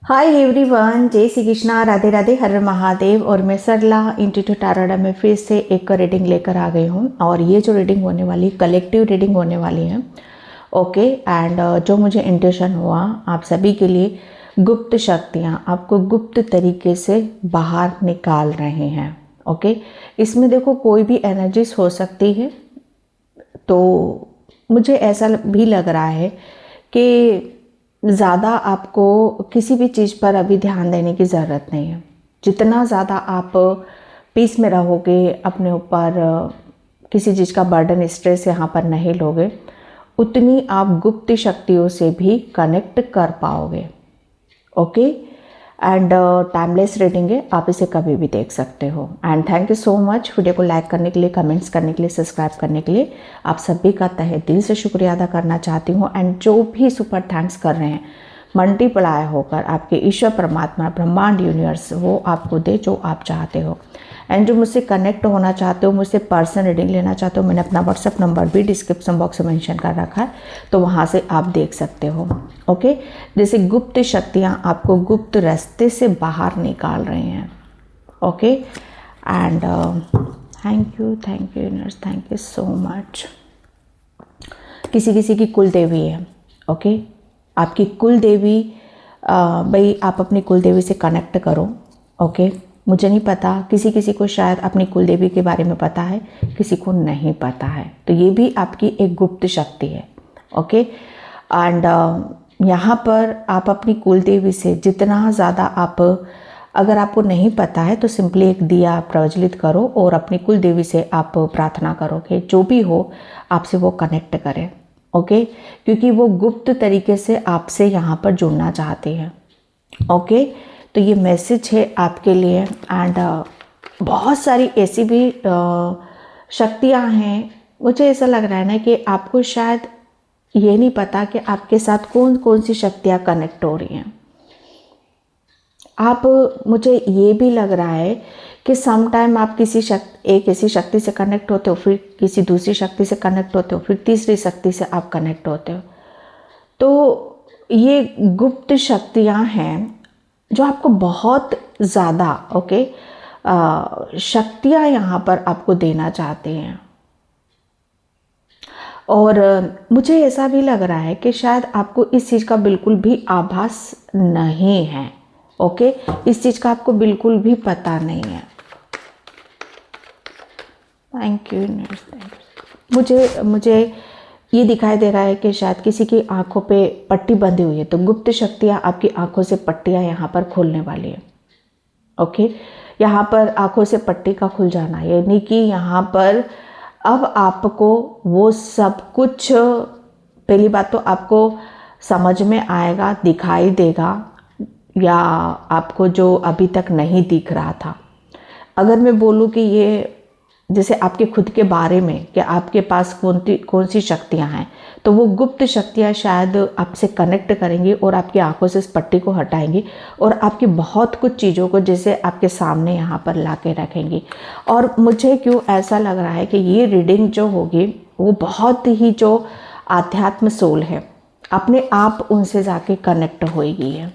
Hi everyone, जय श्री कृष्णा, राधे राधे, हर हर महादेव। और मैं सरला इंस्टीट्यूट टारोट में फिर से एक रीडिंग लेकर आ गई हूँ। और ये जो रीडिंग होने वाली, कलेक्टिव रीडिंग होने वाली है। ओके एंड जो मुझे इंट्यूशन हुआ आप सभी के लिए, गुप्त शक्तियाँ आपको गुप्त तरीके से बाहर निकाल रहे हैं। ओके इसमें देखो कोई भी एनर्जीज हो सकती है, तो मुझे ऐसा भी लग रहा है कि ज़्यादा आपको किसी भी चीज़ पर अभी ध्यान देने की ज़रूरत नहीं है। जितना ज़्यादा आप पीस में रहोगे, अपने ऊपर किसी चीज़ का बर्डन, स्ट्रेस यहाँ पर नहीं लोगे, उतनी आप गुप्त शक्तियों से भी कनेक्ट कर पाओगे। ओके एंड टाइमलेस रीडिंग है, आप इसे कभी भी देख सकते हो। And thank you so much video को लाइक करने के लिए, कमेंट्स करने के लिए, सब्सक्राइब करने के लिए। आप सभी का तहे दिल से शुक्रिया अदा करना चाहती हूँ। एंड जो भी सुपर थैंक्स कर रहे हैं, मल्टीप्लाई होकर आपके ईश्वर परमात्मा, ब्रह्मांड, यूनिवर्स वो आपको दे जो आप चाहते हो। एंड जो मुझसे कनेक्ट होना चाहते हो, मुझसे पर्सनल रीडिंग लेना चाहते हो, मैंने अपना व्हाट्सएप नंबर भी डिस्क्रिप्शन बॉक्स में मेंशन कर रखा है, तो वहाँ से आप देख सकते हो। ओके जैसे गुप्त शक्तियाँ आपको गुप्त रास्ते से बाहर निकाल रही हैं। Okay and thank you universe, thank you so much. किसी किसी की कुल देवी है। ओके आपकी कुल देवी, भाई आप अपनी कुल देवी से कनेक्ट करो। ओके मुझे नहीं पता, किसी किसी को शायद अपनी कुल देवी के बारे में पता है, किसी को नहीं पता है, तो ये भी आपकी एक गुप्त शक्ति है। ओके एंड यहाँ पर आप अपनी कुल देवी से जितना ज़्यादा आप, अगर आपको नहीं पता है तो सिंपली एक दिया प्रज्वलित करो और अपनी कुल देवी से आप प्रार्थना करो कि जो भी हो आपसे वो कनेक्ट करें। ओके क्योंकि वो गुप्त तरीके से आपसे यहाँ पर जुड़ना चाहती है। ओके तो ये मैसेज है आपके लिए। एंड बहुत सारी ऐसी भी शक्तियाँ हैं। मुझे ऐसा लग रहा है ना कि आपको शायद ये नहीं पता कि आपके साथ कौन कौन सी शक्तियाँ कनेक्ट हो रही हैं। मुझे ये भी लग रहा है कि सम टाइम आप एक ऐसी शक्ति से कनेक्ट होते हो, फिर किसी दूसरी शक्ति से कनेक्ट होते हो, फिर तीसरी शक्ति से आप कनेक्ट होते हो। तो ये गुप्त शक्तियाँ हैं जो आपको बहुत ज़्यादा शक्तियाँ यहाँ पर आपको देना चाहते हैं। और मुझे ऐसा भी लग रहा है कि शायद आपको इस चीज़ का बिल्कुल भी आभास नहीं है। ओके इस चीज़ का आपको बिल्कुल भी पता नहीं है। Thank you. मुझे ये दिखाई दे रहा है कि शायद किसी की आंखों पे पट्टी बंधी हुई है, तो गुप्त शक्तियाँ आपकी आंखों से पट्टियाँ यहाँ पर खोलने वाली है। ओके यहाँ पर आंखों से पट्टी का खुल जाना, यानी कि यहाँ पर अब आपको वो सब कुछ, पहली बात तो आपको समझ में आएगा, दिखाई देगा, या आपको जो अभी तक नहीं दिख रहा था। अगर मैं बोलूँ कि ये जैसे आपके खुद के बारे में कि आपके पास कौन सी शक्तियाँ हैं, तो वो गुप्त शक्तियाँ शायद आपसे कनेक्ट करेंगी और आपकी आंखों से इस पट्टी को हटाएंगी और आपकी बहुत कुछ चीज़ों को जैसे आपके सामने यहाँ पर ला के रखेंगी। और मुझे क्यों ऐसा लग रहा है कि ये रीडिंग जो होगी वो बहुत ही जो आध्यात्म सोल है, अपने आप उनसे जाके कनेक्ट होएगी है।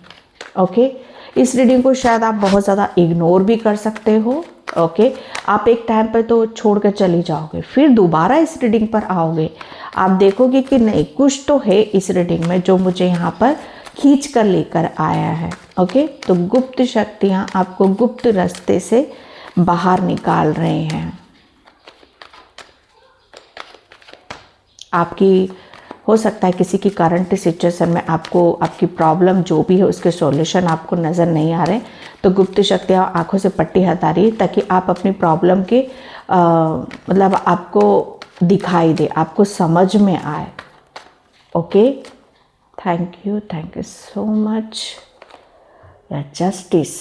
ओके इस रीडिंग को शायद आप बहुत ज़्यादा इग्नोर भी कर सकते हो। ओके आप एक टाइम पर तो छोड़ कर चली जाओगे, फिर दोबारा इस रीडिंग पर आओगे, आप देखोगे कि नहीं कुछ तो है इस रीडिंग में जो मुझे यहाँ पर खींच कर लेकर आया है। ओके तो गुप्त शक्तियाँ आपको गुप्त रास्ते से बाहर निकाल रहे हैं। आपकी हो सकता है किसी की करंट सिचुएशन में आपको आपकी प्रॉब्लम जो भी है उसके सॉल्यूशन आपको नज़र नहीं आ रहे, तो गुप्त शक्तियाँ आंखों से पट्टी हटा रही है ताकि आप अपनी प्रॉब्लम के मतलब आपको दिखाई दे, आपको समझ में आए। Okay thank you so much. या जस्टिस,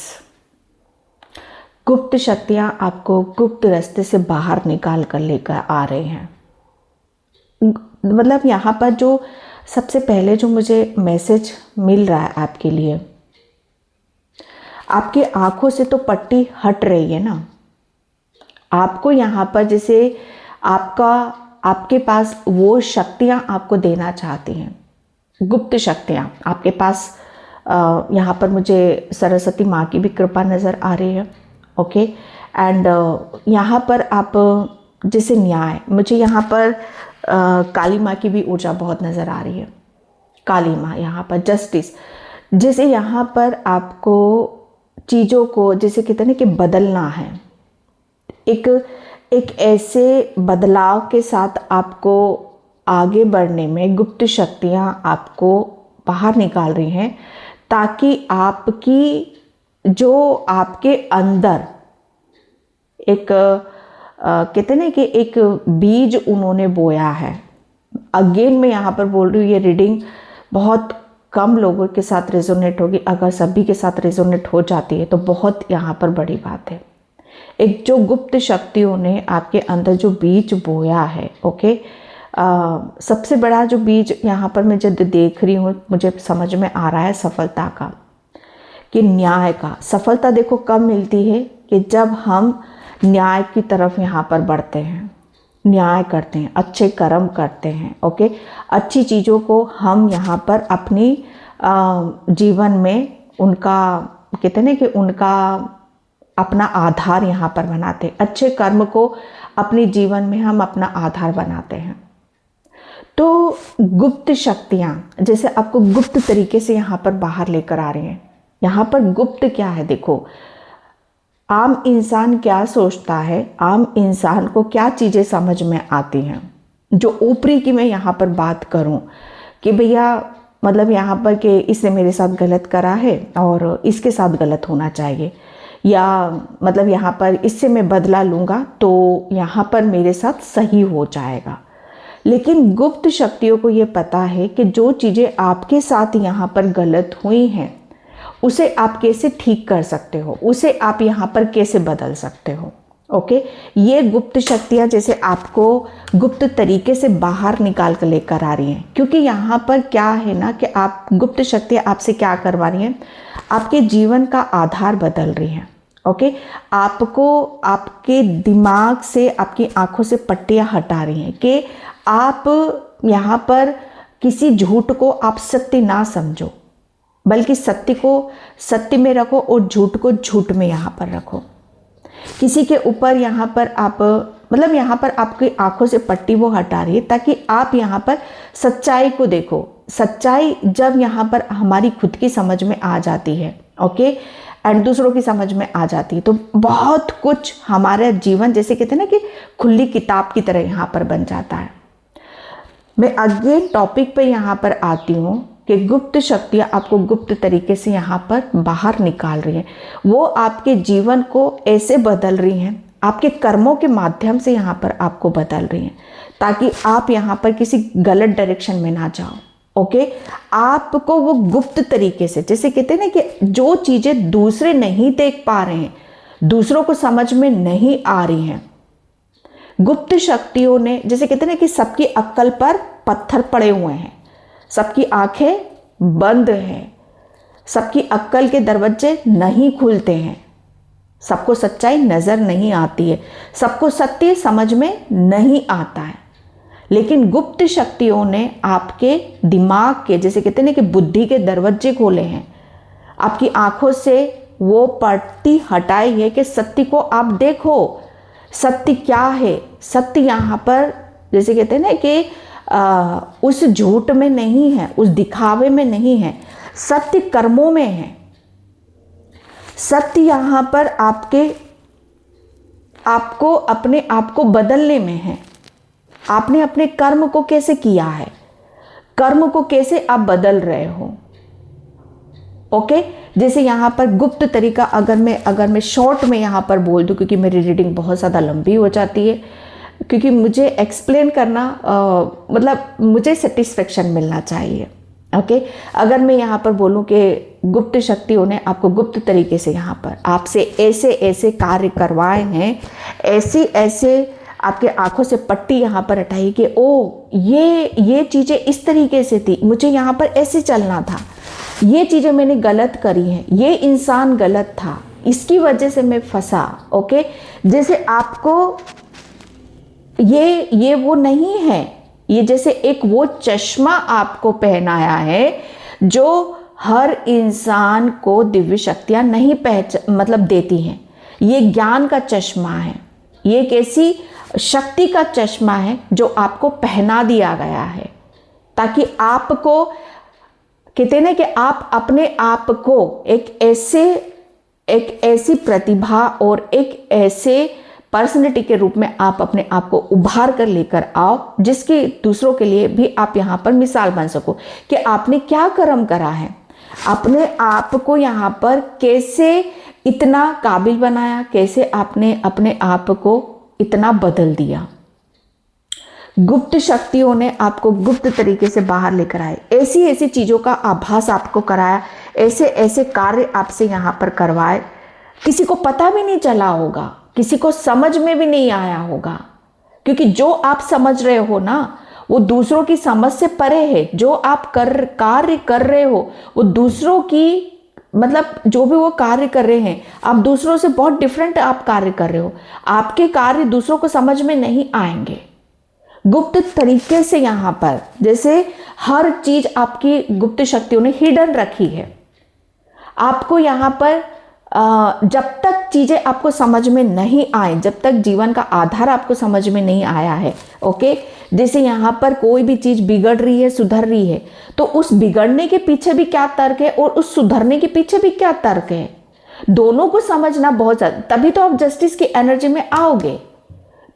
गुप्त शक्तियाँ आपको गुप्त रास्ते से बाहर निकाल कर लेकर आ रहे हैं। मतलब यहाँ पर जो सबसे पहले जो मुझे मैसेज मिल रहा है आपके लिए, आपकी आंखों से तो पट्टी हट रही है ना, आपको यहाँ पर जैसे आपके पास वो शक्तियाँ आपको देना चाहती हैं, गुप्त शक्तियाँ आपके पास यहाँ पर मुझे सरस्वती माँ की भी कृपा नज़र आ रही है। ओके, एंड यहाँ पर आप जैसे न्याय, मुझे यहाँ पर काली माँ की भी ऊर्जा बहुत नज़र आ रही है। काली माँ यहाँ पर जस्टिस, जैसे यहाँ पर आपको चीज़ों को जैसे कहते हैं ना कि बदलना है, एक ऐसे बदलाव के साथ आपको आगे बढ़ने में गुप्त शक्तियाँ आपको बाहर निकाल रही हैं, ताकि आपकी जो आपके अंदर एक कहते हैं ना कि एक बीज उन्होंने बोया है। अगेन मैं यहाँ पर बोल रही हूँ, ये रीडिंग बहुत कम लोगों के साथ रेजोनेट होगी, अगर सभी के साथ रेजोनेट हो जाती है तो बहुत यहाँ पर बड़ी बात है। एक जो गुप्त शक्तियों ने आपके अंदर जो बीज बोया है, ओके, सबसे बड़ा जो बीज यहाँ पर मैं जब देख रही हूँ, मुझे समझ में आ रहा है सफलता का, कि न्याय का। सफलता देखो कब मिलती है कि जब हम न्याय की तरफ यहाँ पर बढ़ते हैं, न्याय करते हैं, अच्छे कर्म करते हैं। ओके, अच्छी चीज़ों को हम यहाँ पर अपनी जीवन में उनका कहते हैं ना कि उनका अपना आधार यहाँ पर बनाते हैं। अच्छे कर्म को अपने जीवन में हम अपना आधार बनाते हैं। तो गुप्त शक्तियाँ जैसे आपको गुप्त तरीके से यहाँ पर बाहर लेकर आ रही हैं। यहाँ पर गुप्त क्या है, देखो आम इंसान क्या सोचता है, आम इंसान को क्या चीज़ें समझ में आती हैं, जो ऊपरी की मैं यहाँ पर बात करूँ कि भैया मतलब यहाँ पर कि इसने मेरे साथ गलत करा है और इसके साथ गलत होना चाहिए, या मतलब यहाँ पर इससे मैं बदला लूँगा तो यहाँ पर मेरे साथ सही हो जाएगा। लेकिन गुप्त शक्तियों को ये पता है कि जो चीज़ें आपके साथ यहाँ पर गलत हुई हैं उसे आप कैसे ठीक कर सकते हो, उसे आप यहाँ पर कैसे बदल सकते हो। ओके, ये गुप्त शक्तियाँ जैसे आपको गुप्त तरीके से बाहर निकाल कर लेकर आ रही हैं, क्योंकि यहाँ पर क्या है ना कि आप गुप्त शक्तियाँ आपसे क्या करवा रही हैं, आपके जीवन का आधार बदल रही हैं। ओके, आपको आपके दिमाग से, आपकी आंखों से पट्टियाँ हटा रही हैं कि आप यहाँ पर किसी झूठ को आप सत्य ना समझो, बल्कि सत्य को सत्य में रखो और झूठ को झूठ में यहाँ पर रखो। किसी के ऊपर यहाँ पर आप मतलब यहाँ पर आपकी आंखों से पट्टी वो हटा रही है ताकि आप यहाँ पर सच्चाई को देखो। सच्चाई जब यहाँ पर हमारी खुद की समझ में आ जाती है, ओके, एंड दूसरों की समझ में आ जाती है, तो बहुत कुछ हमारा जीवन जैसे कहते हैं ना कि खुली किताब की तरह यहाँ पर बन जाता है। मैं अगेन टॉपिक पे यहाँ पर आती हूँ कि गुप्त शक्तियाँ आपको गुप्त तरीके से यहाँ पर बाहर निकाल रही हैं। वो आपके जीवन को ऐसे बदल रही हैं, आपके कर्मों के माध्यम से यहाँ पर आपको बदल रही हैं, ताकि आप यहाँ पर किसी गलत डायरेक्शन में ना जाओ। ओके, आपको वो गुप्त तरीके से, जैसे कहते हैं ना कि जो चीज़ें दूसरे नहीं देख पा रहे हैं, दूसरों को समझ में नहीं आ रही हैं, गुप्त शक्तियों ने, जैसे कहते हैं ना कि सबकी अक्ल पर पत्थर पड़े हुए हैं, सबकी आंखें बंद हैं, सबकी अक्ल के दरवाजे नहीं खुलते हैं, सबको सच्चाई नज़र नहीं आती है, सबको सत्य समझ में नहीं आता है। लेकिन गुप्त शक्तियों ने आपके दिमाग के, जैसे कहते हैं ना कि बुद्धि के दरवाजे खोले हैं, आपकी आंखों से वो पट्टी हटाई है कि सत्य को आप देखो। सत्य क्या है? सत्य यहाँ पर जैसे कहते हैं ना कि उस झूठ में नहीं है, उस दिखावे में नहीं है, सत्य कर्मों में है। सत्य यहाँ पर आपको अपने आप को बदलने में है। आपने अपने कर्म को कैसे किया है, कर्म को कैसे आप बदल रहे हो। ओके, जैसे यहाँ पर गुप्त तरीका अगर मैं शॉर्ट में यहाँ पर बोल दूँ, क्योंकि मेरी रीडिंग बहुत ज़्यादा लंबी हो जाती है, क्योंकि मुझे एक्सप्लेन करना मतलब मुझे सेटिस्फेक्शन मिलना चाहिए। ओके, अगर मैं यहाँ पर बोलूँ कि गुप्त शक्तियों ने आपको गुप्त तरीके से यहाँ पर आपसे ऐसे ऐसे कार्य करवाए हैं, ऐसे आपके आंखों से पट्टी यहाँ पर हटाई कि ओ ये चीज़ें इस तरीके से थी, मुझे यहाँ पर ऐसे चलना था, ये चीज़ें मैंने गलत करी हैं, ये इंसान गलत था, इसकी वजह से मैं फंसा। ओके, जैसे आपको ये वो नहीं है, ये जैसे एक वो चश्मा आपको पहनाया है जो हर इंसान को दिव्य शक्तियाँ नहीं देती हैं। ये ज्ञान का चश्मा है, ये एक ऐसी शक्ति का चश्मा है जो आपको पहना दिया गया है, ताकि आपको कहते हैं कि आप अपने आप को एक ऐसी प्रतिभा और एक ऐसे पर्सनैलिटी के रूप में आप अपने आप को उभार कर लेकर आओ, जिसकी दूसरों के लिए भी आप यहाँ पर मिसाल बन सको कि आपने क्या कर्म करा है, अपने आप को यहाँ पर कैसे इतना काबिल बनाया, कैसे आपने अपने आप को इतना बदल दिया। गुप्त शक्तियों ने आपको गुप्त तरीके से बाहर लेकर आए, ऐसी ऐसी चीज़ों का आभास आपको कराया, ऐसे ऐसे कार्य आपसे यहाँ पर करवाए, किसी को पता भी नहीं चला होगा, किसी को समझ में भी नहीं आया होगा, क्योंकि जो आप समझ रहे हो ना वो दूसरों की समझ से परे है। जो आप कार्य कर रहे हो वो दूसरों की जो भी वो कार्य कर रहे हैं, आप दूसरों से बहुत डिफरेंट आप कार्य कर रहे हो, आपके कार्य दूसरों को समझ में नहीं आएंगे। गुप्त तरीके से यहाँ पर जैसे हर चीज आपकी गुप्त शक्तियों ने हिडन रखी है। आपको यहाँ पर जब तक चीजें आपको समझ में नहीं आए, जब तक जीवन का आधार आपको समझ में नहीं आया है, ओके, जैसे यहाँ पर कोई भी चीज बिगड़ रही है, सुधर रही है, तो उस बिगड़ने के पीछे भी क्या तर्क है और उस सुधरने के पीछे भी क्या तर्क है, दोनों को समझना बहुत ज्यादा, तभी तो आप जस्टिस की एनर्जी में आओगे,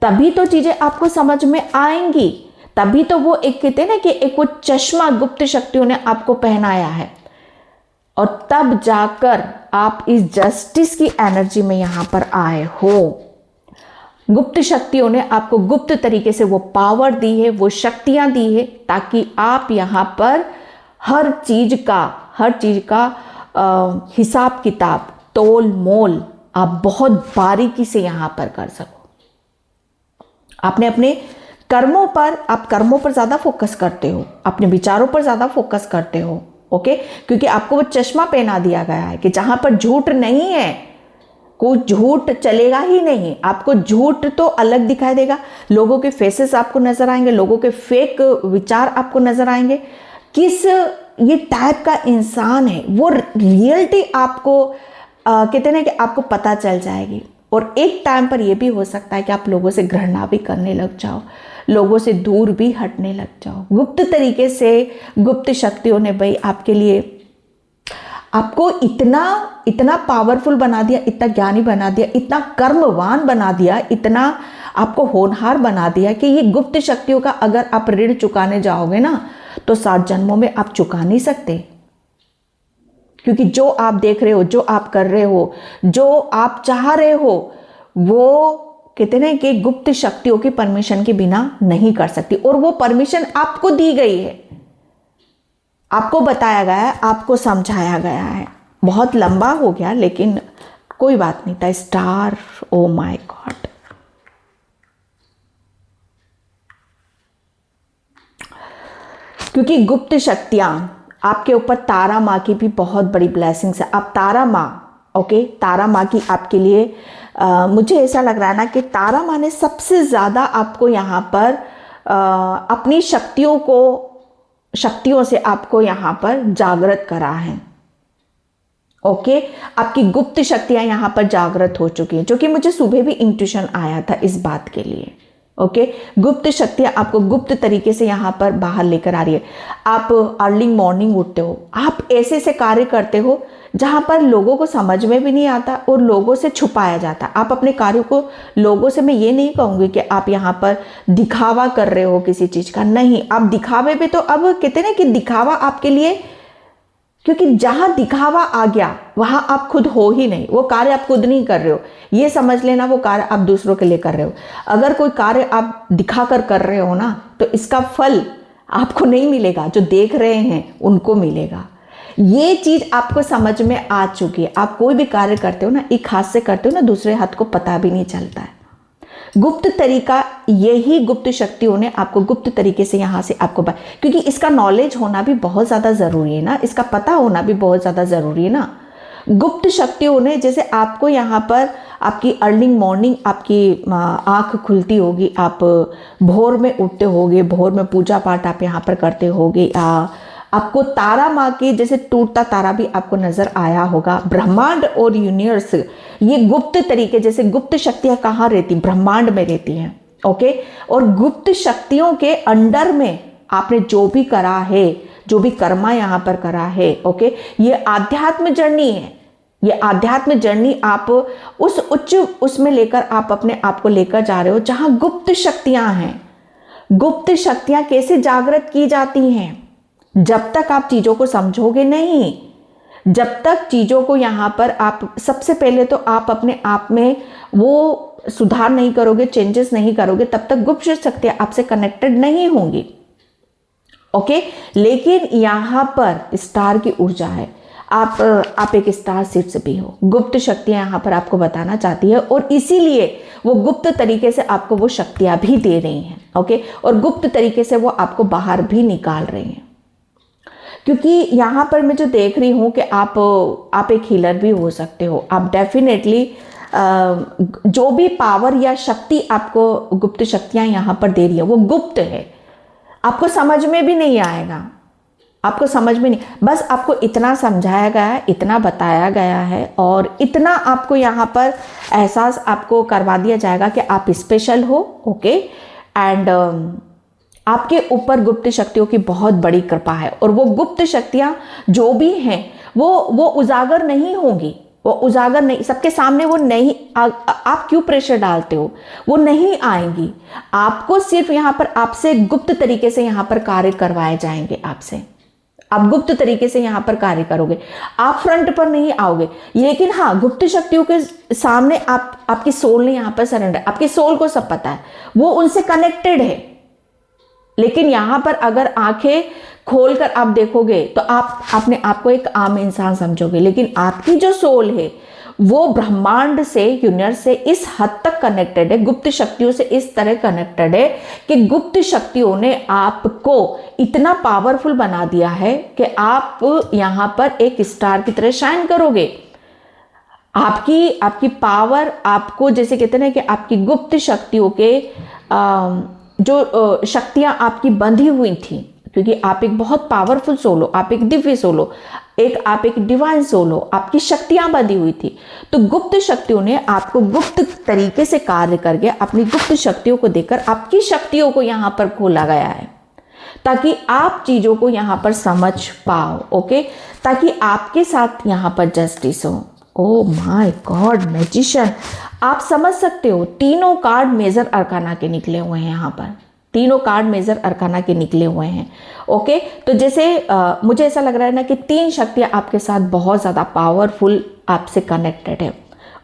तभी तो चीजें आपको समझ में आएंगी, तभी तो वो एक कहते हैं ना कि एक वो चश्मा गुप्त शक्तियों ने आपको पहनाया है, और तब जाकर आप इस जस्टिस की एनर्जी में यहां पर आए हो। गुप्त शक्तियों ने आपको गुप्त तरीके से वो पावर दी है, वो शक्तियां दी है, ताकि आप यहां पर हर चीज का हिसाब किताब, तोल मोल आप बहुत बारीकी से यहां पर कर सको। आपने अपने कर्मों पर ज्यादा फोकस करते हो, अपने विचारों पर ज्यादा फोकस करते हो, ओके, क्योंकि आपको वो चश्मा पहना दिया गया है कि जहां पर झूठ नहीं है, कोई झूठ चलेगा ही नहीं। आपको झूठ तो अलग दिखाई देगा, लोगों के फेसेस आपको नजर आएंगे, लोगों के फेक विचार आपको नजर आएंगे, किस ये टाइप का इंसान है, वो रियलिटी आपको कहते हैं ना कि आपको पता चल जाएगी। और एक टाइम पर यह भी हो सकता है कि आप लोगों से घृणा भी करने लग जाओ, लोगों से दूर भी हटने लग जाओ। गुप्त तरीके से गुप्त शक्तियों ने भाई आपके लिए आपको इतना पावरफुल बना दिया, इतना ज्ञानी बना दिया, इतना कर्मवान बना दिया, इतना आपको होनहार बना दिया कि ये गुप्त शक्तियों का अगर आप ऋण चुकाने जाओगे ना तो 7 जन्मों में आप चुका नहीं सकते, क्योंकि जो आप देख रहे हो, जो आप कर रहे हो, जो आप चाह रहे हो, वो कहते हैं कि गुप्त शक्तियों की परमिशन के बिना नहीं कर सकती, और वो परमिशन आपको दी गई है, आपको बताया गया है, आपको समझाया गया है। बहुत लंबा हो गया लेकिन कोई बात नहीं था। स्टार, ओ माय गॉड, क्योंकि गुप्त शक्तियां आपके ऊपर तारा माँ की भी बहुत बड़ी ब्लेसिंग्स है। आप तारा माँ, ओके, तारा माँ की आपके लिए मुझे ऐसा लग रहा है ना कि तारा माँ ने सबसे ज़्यादा आपको यहाँ पर अपनी शक्तियों से आपको यहाँ पर जागृत करा है, ओके। आपकी गुप्त शक्तियाँ यहाँ पर जागृत हो चुकी हैं, जो कि मुझे सुबह भी इंट्यूशन आया था इस बात के लिए, ओके। गुप्त शक्तियाँ आपको गुप्त तरीके से यहाँ पर बाहर लेकर आ रही है। आप अर्ली मॉर्निंग उठते हो, आप ऐसे ऐसे कार्य करते हो जहाँ पर लोगों को समझ में भी नहीं आता और लोगों से छुपाया जाता। आप अपने कार्यों को लोगों से, मैं ये नहीं कहूँगी कि आप यहाँ पर दिखावा कर रहे हो किसी चीज़ का, नहीं, आप दिखावे पे तो अब कहते ना कि दिखावा आपके लिए, क्योंकि जहां दिखावा आ गया वहां आप खुद हो ही नहीं, वो कार्य आप खुद नहीं कर रहे हो, ये समझ लेना, वो कार्य आप दूसरों के लिए कर रहे हो। अगर कोई कार्य आप दिखाकर कर रहे हो ना तो इसका फल आपको नहीं मिलेगा, जो देख रहे हैं उनको मिलेगा। ये चीज आपको समझ में आ चुकी है। आप कोई भी कार्य करते हो ना, एक हाथ से करते हो ना, दूसरे हाथ को पता भी नहीं चलता है। गुप्त तरीका, यही गुप्त शक्तियों ने आपको गुप्त तरीके से यहाँ से आपको, क्योंकि इसका नॉलेज होना भी बहुत ज़्यादा ज़रूरी है ना, इसका पता होना भी बहुत ज़्यादा ज़रूरी है ना। गुप्त शक्तियों ने जैसे आपको यहाँ पर आपकी अर्ली मॉर्निंग आपकी आँख खुलती होगी, आप भोर में उठते होगे, भोर में पूजा पाठ आप यहाँ पर करते होगे, आपको तारा माँ की जैसे टूटता तारा भी आपको नजर आया होगा। ब्रह्मांड और यूनिवर्स ये गुप्त तरीके, जैसे गुप्त शक्तियां कहाँ रहती, ब्रह्मांड में रहती हैं। ओके, और गुप्त शक्तियों के अंडर में आपने जो भी करा है, जो भी कर्मा यहाँ पर करा है, ओके, ये आध्यात्म जर्नी है। ये आध्यात्म जर्नी आप उस उच्च उसमें लेकर आप अपने आप को लेकर जा रहे हो जहां गुप्त शक्तियां हैं। गुप्त शक्तियां कैसे जागृत की जाती हैं? जब तक आप चीजों को समझोगे नहीं, जब तक चीजों को यहां पर आप सबसे पहले तो आप अपने आप में वो सुधार नहीं करोगे, चेंजेस नहीं करोगे, तब तक गुप्त शक्तियां आपसे कनेक्टेड नहीं होंगी। ओके, लेकिन यहां पर स्टार की ऊर्जा है, आप एक स्टार सीड्स भी हो। गुप्त शक्तियां यहां पर आपको बताना चाहती है और इसीलिए वो गुप्त तरीके से आपको वो शक्तियां भी दे रही हैं। ओके, और गुप्त तरीके से वो आपको बाहर भी निकाल रही हैं, क्योंकि यहाँ पर मैं जो देख रही हूँ कि आप एक हीलर भी हो सकते हो। आप डेफिनेटली जो भी पावर या शक्ति आपको गुप्त शक्तियाँ यहाँ पर दे रही है वो गुप्त है, आपको समझ में भी नहीं आएगा, आपको समझ में नहीं, बस आपको इतना समझाया गया है, इतना बताया गया है और इतना आपको यहाँ पर एहसास आपको करवा दिया जाएगा कि आप स्पेशल हो। ओके, एंड आपके ऊपर गुप्त शक्तियों की बहुत बड़ी कृपा है और वो गुप्त शक्तियाँ जो भी हैं वो उजागर नहीं होंगी, वो उजागर नहीं, सबके सामने वो नहीं आप क्यों प्रेशर डालते हो, वो नहीं आएंगी। आपको सिर्फ यहाँ पर आपसे गुप्त तरीके से यहाँ पर कार्य करवाए जाएंगे आपसे, आप गुप्त तरीके से यहाँ पर कार्य करोगे, आप फ्रंट पर नहीं आओगे। लेकिन हाँ, गुप्त शक्तियों के सामने आपकी सोल ने यहाँ पर सरेंडर, आपकी सोल को सब पता है, वो उनसे कनेक्टेड है। लेकिन यहाँ पर अगर आंखें खोलकर आप देखोगे तो आप अपने आप को एक आम इंसान समझोगे, लेकिन आपकी जो सोल है वो ब्रह्मांड से, यूनिवर्स से इस हद तक कनेक्टेड है, गुप्त शक्तियों से इस तरह कनेक्टेड है कि गुप्त शक्तियों ने आपको इतना पावरफुल बना दिया है कि आप यहाँ पर एक स्टार की तरह शाइन करोगे। आपकी पावर आपको, जैसे कहते हैं ना कि आपकी गुप्त शक्तियों के जो शक्तियां आपकी बंधी हुई थी, क्योंकि आप एक बहुत पावरफुल सोल हो, आप एक दिव्य सोल हो, आप एक डिवाइन सोल हो, आपकी शक्तियां बंधी हुई थी। तो गुप्त शक्तियों ने आपको गुप्त तरीके से कार्य करके अपनी गुप्त शक्तियों को देकर आपकी शक्तियों को यहाँ पर खोला गया है, ताकि आप चीजों को यहाँ पर समझ पाओ। ओके, ताकि आपके साथ यहाँ पर जस्टिस हो। ओ माय गॉड, मैजिशियन, आप समझ सकते हो, तीनों कार्ड मेजर अरकाना के निकले हुए हैं यहाँ पर, तीनों कार्ड मेजर अरकाना के निकले हुए हैं। ओके, तो जैसे मुझे ऐसा लग रहा है ना कि तीन शक्तियां आपके साथ बहुत ज़्यादा पावरफुल आपसे कनेक्टेड है।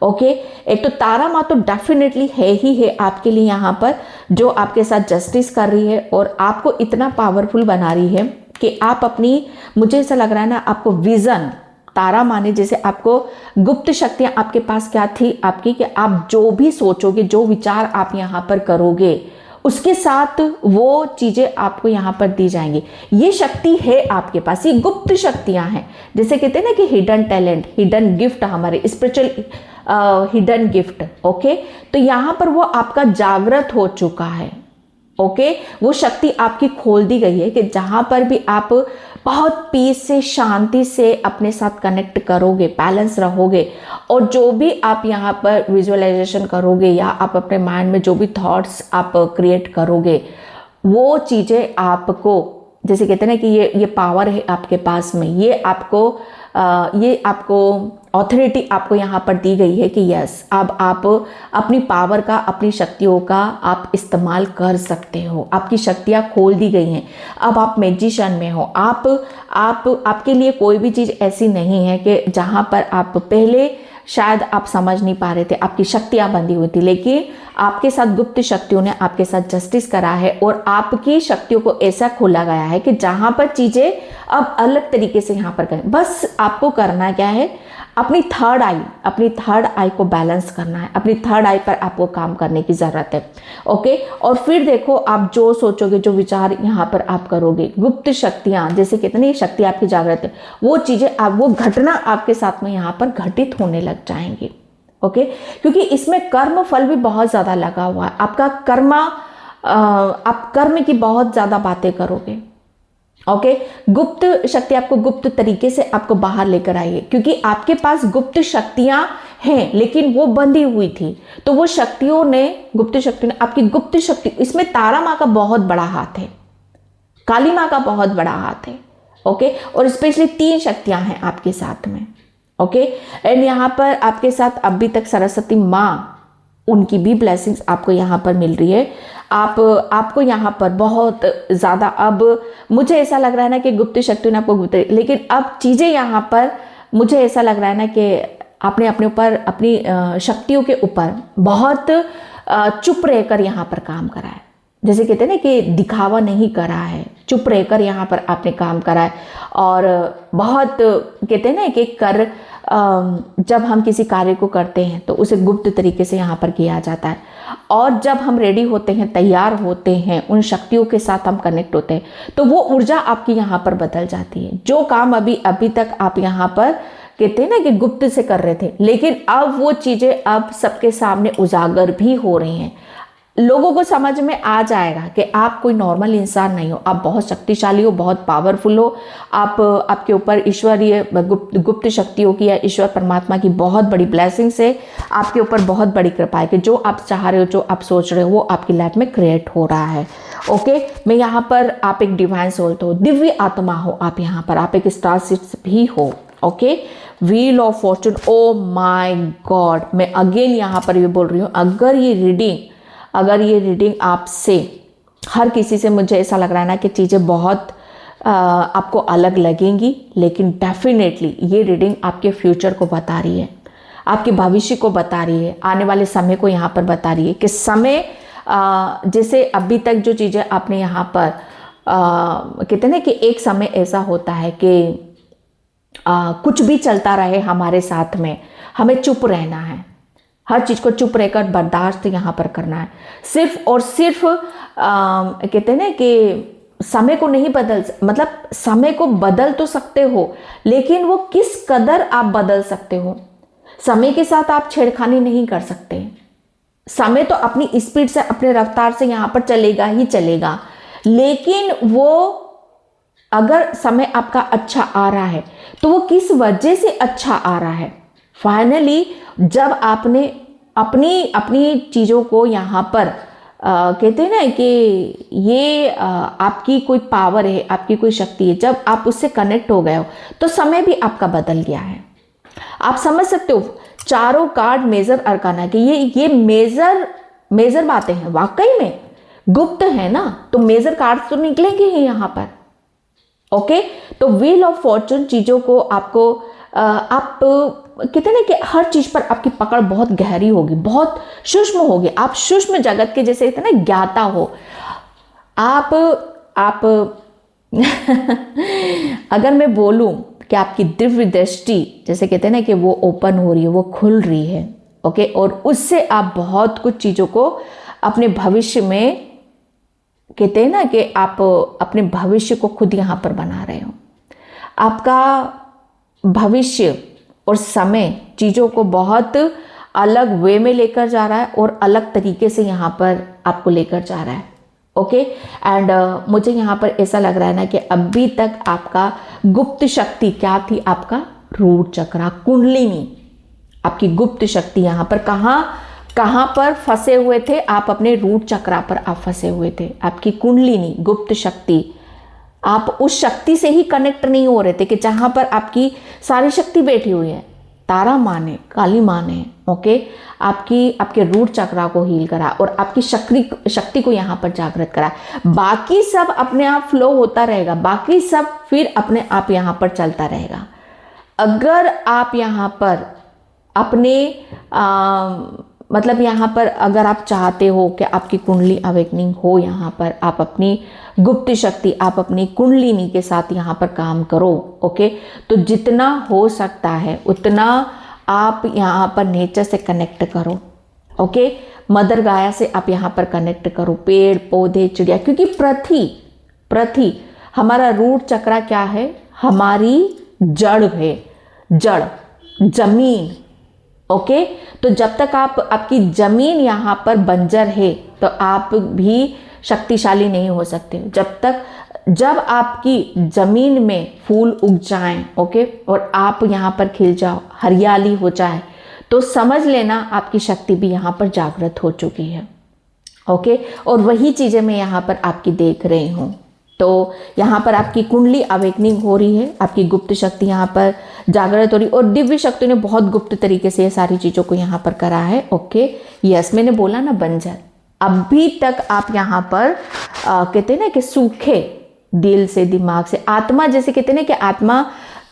ओके, एक तो तारा माँ तो डेफिनेटली है ही है आपके लिए यहाँ पर, जो आपके साथ जस्टिस कर रही है और आपको इतना पावरफुल बना रही है कि आप अपनी, मुझे ऐसा लग रहा है ना, आपको विजन, तारा माने जैसे आपको गुप्त शक्तियां आपके पास क्या थी आपकी, कि आप जो भी सोचोगे, जो विचार आप यहाँ पर करोगे, उसके साथ वो चीजें आपको यहाँ पर दी जाएंगी। ये शक्ति है आपके पास, ये गुप्त शक्तियां हैं। जैसे कहते हैं ना कि हिडन टैलेंट, हिडन गिफ्ट, हमारे स्पिरिचुअल हिडन गिफ्ट। ओके, तो यहाँ पर वो आपका जागृत हो चुका है। ओके, वो शक्ति आपकी खोल दी गई है कि जहां पर भी आप बहुत पीस से, शांति से अपने साथ कनेक्ट करोगे, बैलेंस रहोगे, और जो भी आप यहाँ पर विजुअलाइजेशन करोगे या आप अपने माइंड में जो भी थॉट्स आप क्रिएट करोगे, वो चीज़ें आपको, जैसे कहते हैं ना कि ये पावर है आपके पास में, ये आपको ऑथोरिटी आपको यहाँ पर दी गई है कि यस, अब आप अपनी पावर का, अपनी शक्तियों का आप इस्तेमाल कर सकते हो। आपकी शक्तियाँ खोल दी गई हैं, अब आप मैजिशियन में हो। आपके लिए कोई भी चीज़ ऐसी नहीं है कि जहाँ पर आप पहले शायद आप समझ नहीं पा रहे थे, आपकी शक्तियाँ बंधी हुई थी, लेकिन आपके साथ गुप्त शक्तियों ने आपके साथ जस्टिस करा है और आपकी शक्तियों को ऐसा खोला गया है कि जहाँ पर चीज़ें अब अलग तरीके से यहाँ पर करें। बस आपको करना क्या है, अपनी थर्ड आई को बैलेंस करना है, अपनी थर्ड आई पर आपको काम करने की ज़रूरत है। ओके, और फिर देखो, आप जो सोचोगे, जो विचार यहाँ पर आप करोगे, गुप्त शक्तियाँ, जैसे कहते हैं ये शक्ति आपकी जागृत है, वो चीज़ें वो घटना आपके साथ में यहाँ पर घटित होने लग जाएंगी। ओके, क्योंकि इसमें कर्म फल भी बहुत ज़्यादा लगा हुआ है। आपका कर्मा, आप कर्म की बहुत ज़्यादा बातें करोगे, ओके। गुप्त शक्ति आपको गुप्त तरीके से आपको बाहर लेकर आई है, क्योंकि आपके पास गुप्त शक्तियां हैं लेकिन वो बंधी हुई थी। तो वो शक्तियों ने, गुप्त शक्तियों ने आपकी गुप्त शक्ति, इसमें तारा माँ का बहुत बड़ा हाथ है, काली माँ का बहुत बड़ा हाथ है। ओके। और स्पेशली 3 शक्तियां हैं आपके साथ में। ओके। एंड यहाँ पर आपके साथ अभी तक सरस्वती माँ, उनकी भी ब्लेसिंग्स आपको यहाँ पर मिल रही है। आपको यहाँ पर बहुत ज़्यादा, अब मुझे ऐसा लग रहा है ना कि गुप्त शक्तियों ने आपको गुप्त, लेकिन अब चीज़ें यहाँ पर मुझे ऐसा लग रहा है ना कि आपने अपने ऊपर, अपनी शक्तियों के ऊपर बहुत चुप रहकर यहाँ पर काम करा है। जैसे कहते हैं ना कि दिखावा नहीं करा है, चुप रहकर यहाँ पर आपने काम करा है। और बहुत कहते हैं ना कि जब हम किसी कार्य को करते हैं तो उसे गुप्त तरीके से यहाँ पर किया जाता है। और जब हम रेडी होते हैं, तैयार होते हैं, उन शक्तियों के साथ हम कनेक्ट होते हैं, तो वो ऊर्जा आपकी यहाँ पर बदल जाती है। जो काम अभी तक आप यहाँ पर कहते हैं ना कि गुप्त से कर रहे थे, लेकिन अब वो चीज़ें अब सबके सामने उजागर भी हो रही हैं। लोगों को समझ में आ जाएगा कि आप कोई नॉर्मल इंसान नहीं हो, आप बहुत शक्तिशाली हो, बहुत पावरफुल हो। आपके ऊपर ईश्वरीय गुप्त शक्तियों की या ईश्वर परमात्मा की बहुत बड़ी ब्लेसिंग से आपके ऊपर बहुत बड़ी कृपा है कि जो आप चाह रहे हो, जो आप सोच रहे हो, वो आपकी लाइफ में क्रिएट हो रहा है। ओके। मैं यहाँ पर, आप एक डिवाइन सोल हो, दिव्य आत्मा हो आप, यहाँ पर आप एक स्टार सीड्स भी हो। Okay. Wheel of Fortune, oh my God, मैं अगेन यहाँ पर ये बोल रही हूँ, अगर ये रीडिंग आपसे, हर किसी से मुझे ऐसा लग रहा है ना कि चीज़ें बहुत आपको अलग लगेंगी, लेकिन डेफिनेटली ये रीडिंग आपके फ्यूचर को बता रही है, आपके भविष्य को बता रही है, आने वाले समय को यहाँ पर बता रही है कि समय, जैसे अभी तक जो चीज़ें आपने यहाँ पर कहते हैं ना कि एक समय ऐसा होता है कि कुछ भी चलता रहे हमारे साथ में, हमें चुप रहना है, हर चीज़ को चुप रहकर बर्दाश्त यहाँ पर करना है। सिर्फ और सिर्फ कहते हैं ना कि समय को नहीं मतलब समय को बदल तो सकते हो, लेकिन वो किस कदर आप बदल सकते हो। समय के साथ आप छेड़खानी नहीं कर सकते। समय तो अपनी स्पीड से, अपने रफ्तार से यहाँ पर चलेगा ही चलेगा, लेकिन वो अगर समय आपका अच्छा आ रहा है तो वो किस वजह से अच्छा आ रहा है। फाइनली जब आपने अपनी चीज़ों को यहाँ पर कहते हैं ना कि ये आपकी कोई पावर है, आपकी कोई शक्ति है, जब आप उससे कनेक्ट हो गए हो तो समय भी आपका बदल गया है। आप समझ सकते हो, चारों कार्ड मेजर अरकाना के, ये मेजर बातें हैं, वाकई में गुप्त है ना, तो मेजर कार्ड तो निकलेंगे ही यहाँ पर। ओके। तो व्हील ऑफ फॉर्चून चीज़ों को आपको आप कहते हैं ना कि हर चीज़ पर आपकी पकड़ बहुत गहरी होगी, बहुत सूक्ष्म होगी। आप सूक्ष्म जगत के जैसे कहते हैं ना ज्ञाता हो आप अगर मैं बोलूं कि आपकी दिव्य दृष्टि, जैसे कहते हैं ना कि वो ओपन हो रही है, वो खुल रही है। ओके। और उससे आप बहुत कुछ चीज़ों को अपने भविष्य में, कहते हैं ना कि आप अपने भविष्य को खुद यहाँ पर बना रहे हो। आपका भविष्य और समय चीज़ों को बहुत अलग वे में लेकर जा रहा है और अलग तरीके से यहाँ पर आपको लेकर जा रहा है। ओके। एंड मुझे यहाँ पर ऐसा लग रहा है ना कि अभी तक आपका गुप्त शक्ति क्या थी, आपका रूट चक्र, कुंडलिनी, आपकी गुप्त शक्ति यहाँ पर कहाँ पर फंसे हुए थे आप, अपने रूट चक्रा पर आप फंसे हुए थे। आपकी कुंडलिनी, गुप्त शक्ति, आप उस शक्ति से ही कनेक्ट नहीं हो रहे थे कि जहाँ पर आपकी सारी शक्ति बैठी हुई है। तारा माँ ने, काली माँ ने, ओके, आपके रूट चक्रा को हील करा और आपकी शक्ति को यहाँ पर जागृत करा। बाकी सब अपने आप फ्लो होता रहेगा, बाकी सब फिर अपने आप यहाँ पर चलता रहेगा। अगर आप यहाँ पर अपने मतलब यहाँ पर अगर आप चाहते हो कि आपकी कुंडली अवेकनिंग हो, यहाँ पर आप अपनी गुप्त शक्ति, आप अपनी कुंडलिनी के साथ यहाँ पर काम करो। ओके। तो जितना हो सकता है उतना आप यहाँ पर नेचर से कनेक्ट करो। ओके। मदर गाया से आप यहाँ पर कनेक्ट करो, पेड़ पौधे चिड़िया, क्योंकि पृथ्वी हमारा रूट चक्रा क्या है, हमारी जड़ है, जड़, जमीन। ओके। तो जब तक आपकी जमीन यहाँ पर बंजर है तो आप भी शक्तिशाली नहीं हो सकते। जब तक जब आपकी ज़मीन में फूल उग जाएं, ओके, और आप यहाँ पर खिल जाओ, हरियाली हो जाए, तो समझ लेना आपकी शक्ति भी यहाँ पर जागृत हो चुकी है, ओके। और वही चीज़ें मैं यहाँ पर आपकी देख रही हूँ। तो यहाँ पर आपकी कुंडली अवेकनिंग हो रही है, आपकी गुप्त शक्ति यहाँ पर जागृत हो रही है, और दिव्य शक्ति ने बहुत गुप्त तरीके से ये सारी चीज़ों को यहाँ पर करा है, ओके। यस, मैंने बोला ना बंजर, अभी तक आप यहाँ पर कहते हैं ना कि सूखे दिल से, दिमाग से, आत्मा, जैसे कहते हैं ना कि आत्मा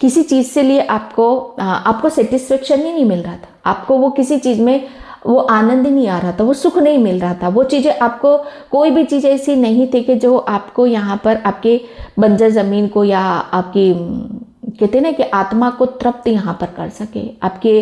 किसी चीज़ से लिए आपको सेटिस्फेक्शन ही नहीं मिल रहा था, आपको वो किसी चीज़ में वो आनंद ही नहीं आ रहा था, वो सुख नहीं मिल रहा था, वो चीज़ें आपको, कोई भी चीज़ ऐसी नहीं थी कि जो आपको यहाँ पर आपके बंजर ज़मीन को या आपकी कहते हैं ना कि आत्मा को तृप्त यहाँ पर कर सके। आपके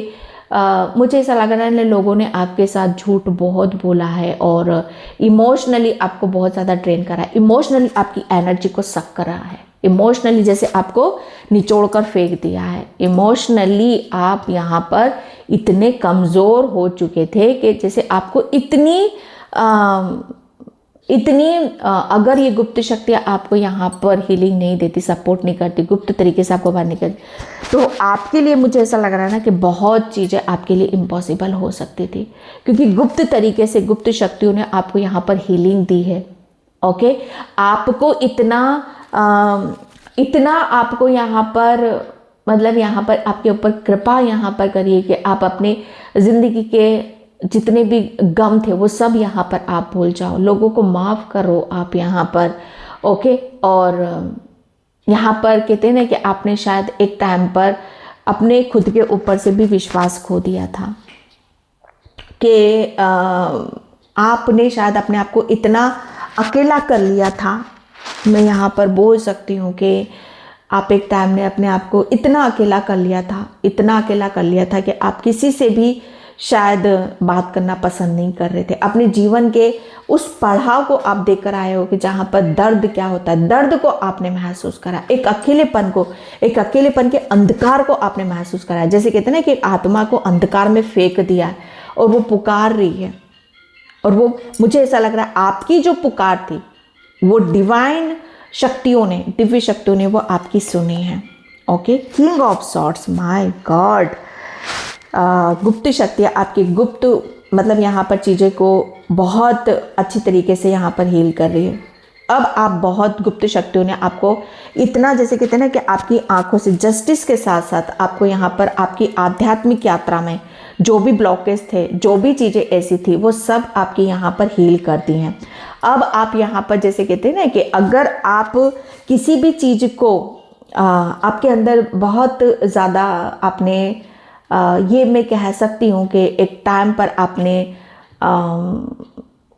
मुझे ऐसा लग रहा है लोगों ने आपके साथ झूठ बहुत बोला है और इमोशनली आपको बहुत ज़्यादा ड्रेन करा है, इमोशनली आपकी एनर्जी को सक करा है, इमोशनली जैसे आपको निचोड़ कर फेंक दिया है। इमोशनली आप यहाँ पर इतने कमज़ोर हो चुके थे कि जैसे आपको इतनी अगर ये गुप्त शक्तियाँ आपको यहाँ पर हीलिंग नहीं देती, सपोर्ट नहीं करती, गुप्त तरीके से आपको बाहर नहीं करती, तो आपके लिए मुझे ऐसा लग रहा है ना कि बहुत चीज़ें आपके लिए इम्पॉसिबल हो सकती थी, क्योंकि गुप्त तरीके से गुप्त शक्तियों ने आपको यहाँ पर हीलिंग दी है, ओके। आपको इतना आपको यहाँ पर मतलब यहाँ पर आपके ऊपर कृपा यहाँ पर करिए कि आप अपने ज़िंदगी के जितने भी गम थे वो सब यहाँ पर आप भूल जाओ, लोगों को माफ़ करो आप यहाँ पर, ओके। और यहाँ पर कहते हैं ना कि आपने शायद एक टाइम पर अपने खुद के ऊपर से भी विश्वास खो दिया था कि आपने शायद अपने आप को इतना अकेला कर लिया था। मैं यहाँ पर बोल सकती हूँ कि आप एक टाइम ने अपने आप को इतना अकेला कर लिया था, इतना अकेला कर लिया था कि आप किसी से भी शायद बात करना पसंद नहीं कर रहे थे। अपने जीवन के उस पड़ाव को आप देखकर आए हो कि जहाँ पर दर्द क्या होता है, दर्द को आपने महसूस करा, एक अकेलेपन के अंधकार को आपने महसूस करा। जैसे कहते हैं ना कि आत्मा को अंधकार में फेंक दिया है और वो पुकार रही है, और वो मुझे ऐसा लग रहा है आपकी जो पुकार थी वो डिवाइन शक्तियों ने, दिव्य शक्तियों ने वो आपकी सुनी है, okay. King of swords, my God, गुप्त शक्तियाँ आपकी गुप्त मतलब यहाँ पर चीज़ें को बहुत अच्छी तरीके से यहाँ पर हील कर रही है। अब आप बहुत गुप्त शक्तियों ने आपको इतना, जैसे कहते हैं ना कि आपकी आंखों से जस्टिस के साथ साथ आपको यहाँ पर आपकी आध्यात्मिक यात्रा में जो भी ब्लॉकेज थे, जो भी चीज़ें ऐसी थी, वो सब आपकी यहाँ पर हील करती हैं। अब आप यहाँ पर जैसे कहते हैं ना कि अगर आप किसी भी चीज़ को आपके अंदर बहुत ज़्यादा आपने ये मैं कह सकती हूँ कि एक टाइम पर आपने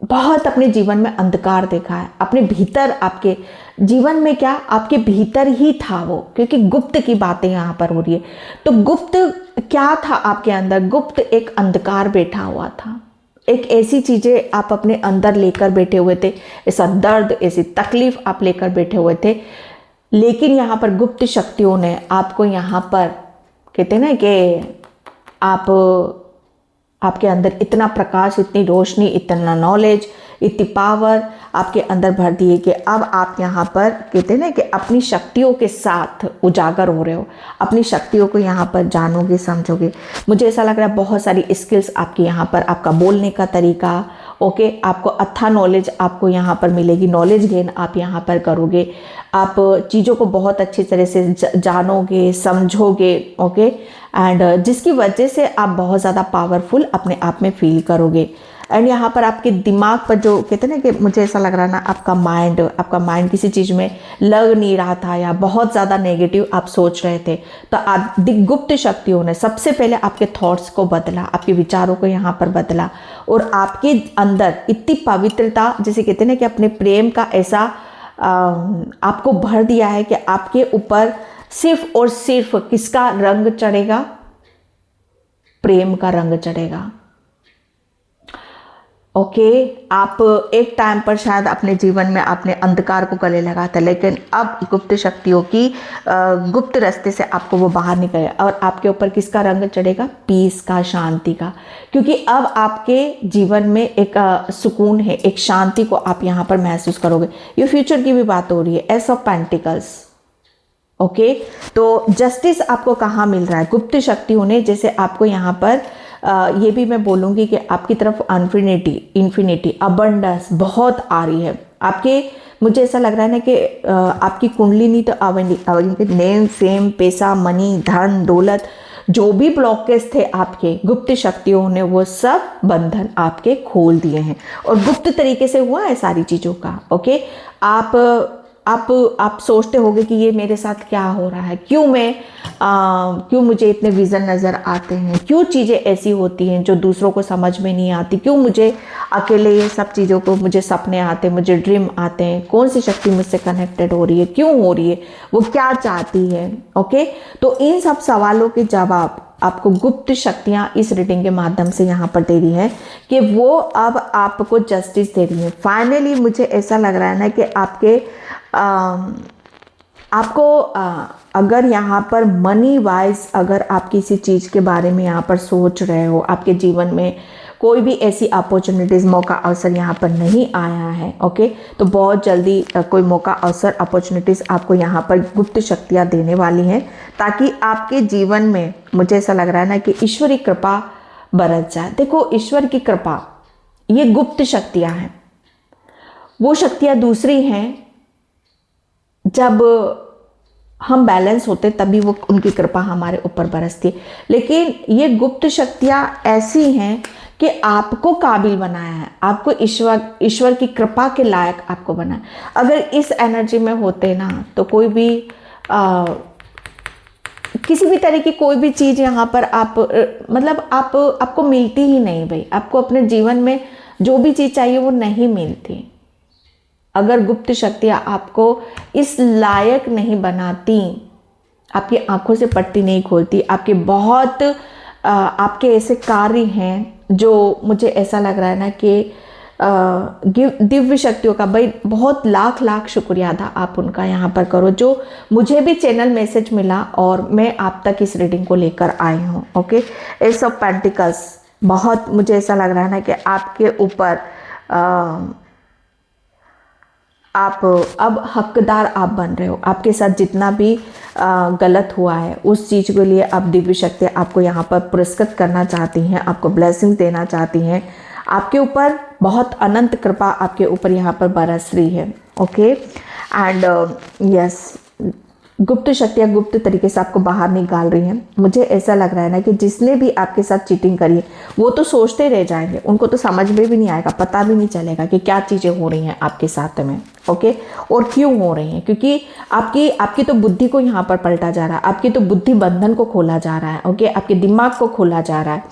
बहुत अपने जीवन में अंधकार देखा है, अपने भीतर, आपके जीवन में क्या आपके भीतर ही था वो, क्योंकि गुप्त की बातें यहाँ पर हो रही है। तो गुप्त क्या था आपके अंदर? गुप्त एक अंधकार बैठा हुआ था, एक ऐसी चीज़ें आप अपने अंदर लेकर बैठे हुए थे, ऐसा दर्द, ऐसी तकलीफ आप लेकर बैठे हुए थे। लेकिन यहाँ पर गुप्त शक्तियों ने आपको यहाँ पर कहते हैं ना कि आपके अंदर इतना प्रकाश, इतनी रोशनी, इतना नॉलेज, इतनी पावर आपके अंदर भर दिए कि अब आप यहाँ पर कहते हैं ना कि अपनी शक्तियों के साथ उजागर हो रहे हो, अपनी शक्तियों को यहाँ पर जानोगे, समझोगे। मुझे ऐसा लग रहा है बहुत सारी स्किल्स आपकी यहाँ पर, आपका बोलने का तरीका, ओके, आपको अच्छा नॉलेज आपको यहाँ पर मिलेगी, नॉलेज गेन आप यहाँ पर करोगे, आप चीज़ों को बहुत अच्छी तरह से जानोगे, समझोगे, ओके, एंड जिसकी वजह से आप बहुत ज़्यादा पावरफुल अपने आप में फील करोगे। एंड यहाँ पर आपके दिमाग पर जो कहते हैं ना कि मुझे ऐसा लग रहा है ना, आपका माइंड किसी चीज़ में लग नहीं रहा था या बहुत ज़्यादा नेगेटिव आप सोच रहे थे, तो गुप्त शक्तियों ने सबसे पहले आपके थॉट्स को बदला, आपके विचारों को यहाँ पर बदला, और आपके अंदर इतनी पवित्रता, जैसे कहते हैं ना कि अपने प्रेम का ऐसा आपको भर दिया है कि आपके ऊपर सिर्फ और सिर्फ किसका रंग चढ़ेगा? प्रेम का रंग चढ़ेगा। ओके आप एक टाइम पर शायद अपने जीवन में आपने अंधकार को गले लगा था, लेकिन अब गुप्त शक्तियों की गुप्त रास्ते से आपको वो बाहर निकले और आपके ऊपर किसका रंग चढ़ेगा? पीस का, शांति का, क्योंकि अब आपके जीवन में एक सुकून है, एक शांति को आप यहाँ पर महसूस करोगे। ये फ्यूचर की भी बात हो रही है, एस ऑफ पेंटिकल्स। ओके तो जस्टिस आपको कहाँ मिल रहा है? गुप्त शक्तियों ने जैसे आपको यहाँ पर ये भी मैं बोलूँगी कि आपकी तरफ इन्फिनिटी अबंडेंस बहुत आ रही है आपके। मुझे ऐसा लग रहा है ना कि आपकी कुंडली नहीं तो अवंगी नेम, फेम, पैसा, मनी, धन, दौलत, जो भी ब्लॉकेज थे आपके, गुप्त शक्तियों ने वो सब बंधन आपके खोल दिए हैं और गुप्त तरीके से हुआ है सारी चीज़ों का। ओके आप सोचते होगे कि ये मेरे साथ क्या हो रहा है, क्यों मुझे इतने विज़न नज़र आते हैं, क्यों चीज़ें ऐसी होती हैं जो दूसरों को समझ में नहीं आती, क्यों मुझे अकेले ये सब चीज़ों को, मुझे सपने आते हैं, मुझे ड्रीम आते हैं, कौन सी शक्ति मुझसे कनेक्टेड हो रही है, क्यों हो रही है, वो क्या चाहती है। ओके तो इन सब सवालों के जवाब आपको गुप्त शक्तियाँ इस रीडिंग के माध्यम से यहाँ पर दे रही हैं कि वो अब आपको जस्टिस दे रही है। फाइनली मुझे ऐसा लग रहा है ना कि आपको अगर यहाँ पर मनी वाइज अगर आप किसी चीज़ के बारे में यहाँ पर सोच रहे हो, आपके जीवन में कोई भी ऐसी अपॉर्चुनिटीज़, मौका अवसर यहाँ पर नहीं आया है, ओके तो बहुत जल्दी कोई मौका अवसर, अपॉर्चुनिटीज़ आपको यहाँ पर गुप्त शक्तियाँ देने वाली हैं, ताकि आपके जीवन में मुझे ऐसा लग रहा है ना कि ईश्वरी कृपा बरस जाए। देखो ईश्वर की कृपा, ये गुप्त शक्तियाँ हैं, वो शक्तियाँ दूसरी हैं, जब हम बैलेंस होते तभी वो उनकी कृपा हमारे ऊपर बरसती है। लेकिन ये गुप्त शक्तियाँ ऐसी हैं कि आपको काबिल बनाया है, आपको ईश्वर की कृपा के लायक आपको बनाया। अगर इस एनर्जी में होते ना तो कोई भी किसी भी तरह की कोई भी चीज़ यहाँ पर आपको मिलती ही नहीं भाई। आपको अपने जीवन में जो भी चीज़ चाहिए वो नहीं मिलती अगर गुप्त शक्तियाँ आपको इस लायक नहीं बनाती, आपकी आंखों से पट्टी नहीं खोलती। आपके ऐसे कार्य हैं जो मुझे ऐसा लग रहा है ना कि दिव्य शक्तियों का भाई बहुत लाख लाख शुक्रिया अदा आप उनका यहाँ पर करो, जो मुझे भी चैनल मैसेज मिला और मैं आप तक इस रीडिंग को लेकर आई हूँ। ओके एस ऑफ पेंटिकल्स, बहुत मुझे ऐसा लग रहा है ना कि आपके ऊपर आप अब हकदार आप बन रहे हो। आपके साथ जितना भी गलत हुआ है उस चीज़ के लिए अब दिव्य शक्ति आपको यहाँ पर पुरस्कृत करना चाहती हैं, आपको ब्लेसिंग देना चाहती हैं। आपके ऊपर बहुत अनंत कृपा आपके ऊपर यहाँ पर बरस रही है। ओके एंड यस, गुप्त शक्तियाँ गुप्त तरीके से आपको बाहर निकाल रही हैं। मुझे ऐसा लग रहा है ना कि जिसने भी आपके साथ चीटिंग करी है वो तो सोचते रह जाएंगे, उनको तो समझ में भी नहीं आएगा, पता भी नहीं चलेगा कि क्या चीज़ें हो रही हैं आपके साथ में। ओके और क्यों हो रही हैं, क्योंकि आपकी तो बुद्धि को यहाँ पर पलटा जा रहा है, आपकी तो बुद्धि बंधन को खोला जा रहा है। ओके आपके दिमाग को खोला जा रहा है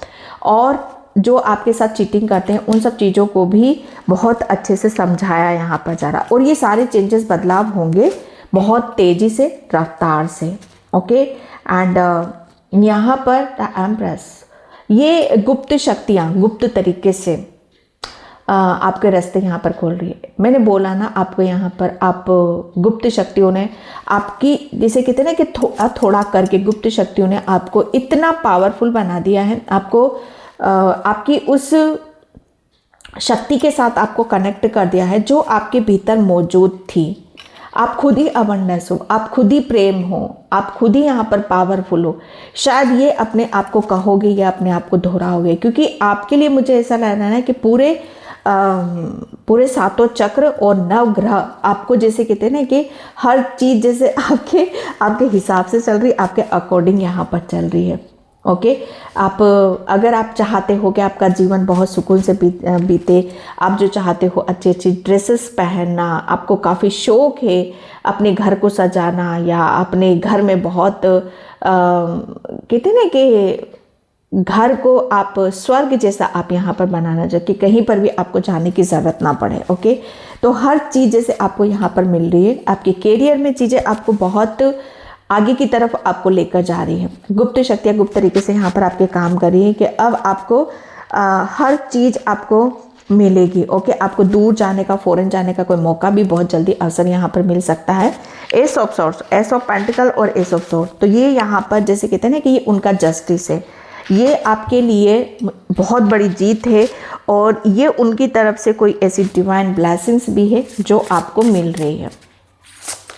और जो आपके साथ चीटिंग करते हैं उन सब चीज़ों को भी बहुत अच्छे से समझाया यहाँ पर जा रहा है। और ये सारे चेंजेस, बदलाव होंगे बहुत तेज़ी से, रफ्तार से। ओके एंड यहाँ पर द एम्प्रेस, ये गुप्त शक्तियाँ गुप्त तरीके से आपके रास्ते यहाँ पर खोल रही है। मैंने बोला ना आपको यहाँ पर आप गुप्त शक्तियों ने आपकी, जैसे कहते हैं ना कि थोड़ा करके गुप्त शक्तियों ने आपको इतना पावरफुल बना दिया है, आपको आपकी उस शक्ति के साथ आपको कनेक्ट कर दिया है जो आपके भीतर मौजूद थी। आप खुद ही अबंडेंस हो, आप खुद ही प्रेम हो, आप खुद ही यहाँ पर पावरफुल हो। शायद ये अपने आप को कहोगे या अपने आप को दोहराओगे, क्योंकि आपके लिए मुझे ऐसा लग रहा है कि पूरे सातों चक्र और नवग्रह आपको, जैसे कहते हैं ना कि हर चीज़ जैसे आपके हिसाब से चल रही, आपके अकॉर्डिंग यहाँ पर चल रही है। ओके अगर आप चाहते हो कि आपका जीवन बहुत सुकून से बीते, आप जो चाहते हो अच्छी अच्छी ड्रेसेस पहनना, आपको काफ़ी शौक है अपने घर को सजाना, या अपने घर में बहुत कहते हैं ना कि घर को आप स्वर्ग जैसा आप यहाँ पर बनाना चाहिए कि कहीं पर भी आपको जाने की ज़रूरत ना पड़े। ओके तो हर चीज़ जैसे आपको यहाँ पर मिल रही है, आपके कैरियर में चीज़ें आपको बहुत आगे की तरफ आपको लेकर जा रही है। गुप्त शक्तियाँ गुप्त तरीके से यहाँ पर आपके काम कर रही है कि अब आपको हर चीज़ आपको मिलेगी। ओके, आपको दूर जाने का, फॉरेन जाने का कोई मौका भी बहुत जल्दी अवसर यहाँ पर मिल सकता है। S of swords, S of pentacle और एस ऑफ सॉर्ड, तो ये यहाँ पर जैसे कहते हैं ना कि ये उनका जस्टिस है, ये आपके लिए बहुत बड़ी जीत है और ये उनकी तरफ से कोई ऐसी डिवाइन ब्लेसिंग्स भी है जो आपको मिल रही है।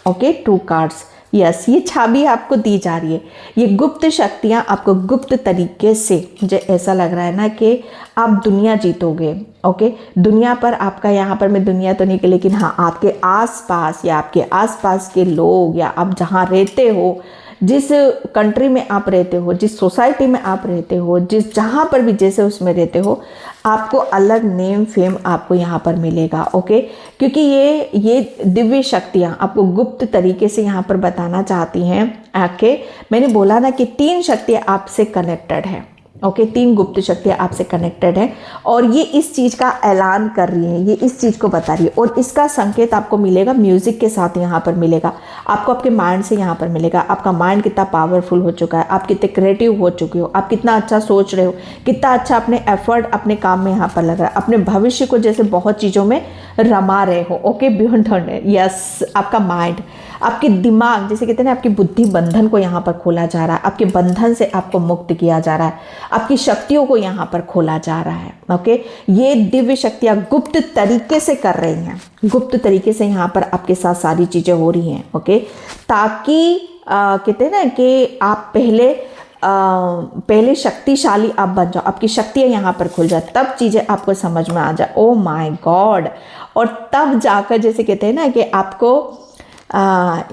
ओके, 2 कार्ड्स, यस, ये छवि आपको दी जा रही है। ये गुप्त शक्तियाँ आपको गुप्त तरीके से, मुझे ऐसा लग रहा है ना कि आप दुनिया जीतोगे। ओके, दुनिया पर आपका, यहाँ पर मैं दुनिया तो नहीं, लेकिन हाँ आपके आसपास या आपके आसपास के लोग या आप जहाँ रहते हो, जिस कंट्री में आप रहते हो, जिस सोसाइटी में आप रहते हो, जिस जहाँ पर भी जैसे उसमें रहते हो, आपको अलग नेम फेम आपको यहाँ पर मिलेगा। ओके, क्योंकि ये दिव्य शक्तियाँ आपको गुप्त तरीके से यहाँ पर बताना चाहती हैं। ओके, मैंने बोला ना कि 3 शक्तियाँ आपसे कनेक्टेड है। ओके, 3 गुप्त शक्तियाँ आपसे कनेक्टेड है और ये इस चीज़ का ऐलान कर रही है, ये इस चीज़ को बता रही है और इसका संकेत आपको मिलेगा म्यूज़िक के साथ यहाँ पर मिलेगा। आपको आपके माइंड से यहाँ पर मिलेगा। आपका माइंड कितना पावरफुल हो चुका है, आप कितने क्रिएटिव हो चुके हो, आप कितना अच्छा सोच रहे हो, कितना अच्छा अपने एफर्ट अपने काम में यहाँ पर लग रहा है, अपने भविष्य को जैसे बहुत चीज़ों में रमा रहे हो। ओके, बियॉन्ड यस, आपका माइंड, आपके दिमाग, जैसे कहते हैं ना, आपकी बुद्धि बंधन को यहाँ पर खोला जा रहा है, आपके बंधन से आपको मुक्त किया जा रहा है, आपकी शक्तियों को यहाँ पर खोला जा रहा है। ओके, ये दिव्य शक्तियाँ गुप्त तरीके से कर रही हैं, गुप्त तरीके से यहाँ पर आपके साथ सारी चीज़ें हो रही हैं। ओके, ताकि कहते हैं ना कि आप पहले शक्तिशाली आप बन जाओ, आपकी शक्तियाँ यहाँ पर खुल जाए, तब चीज़ें आपको समझ में आ जाए। ओ माय गॉड, और तब जाकर जैसे कहते हैं ना कि आपको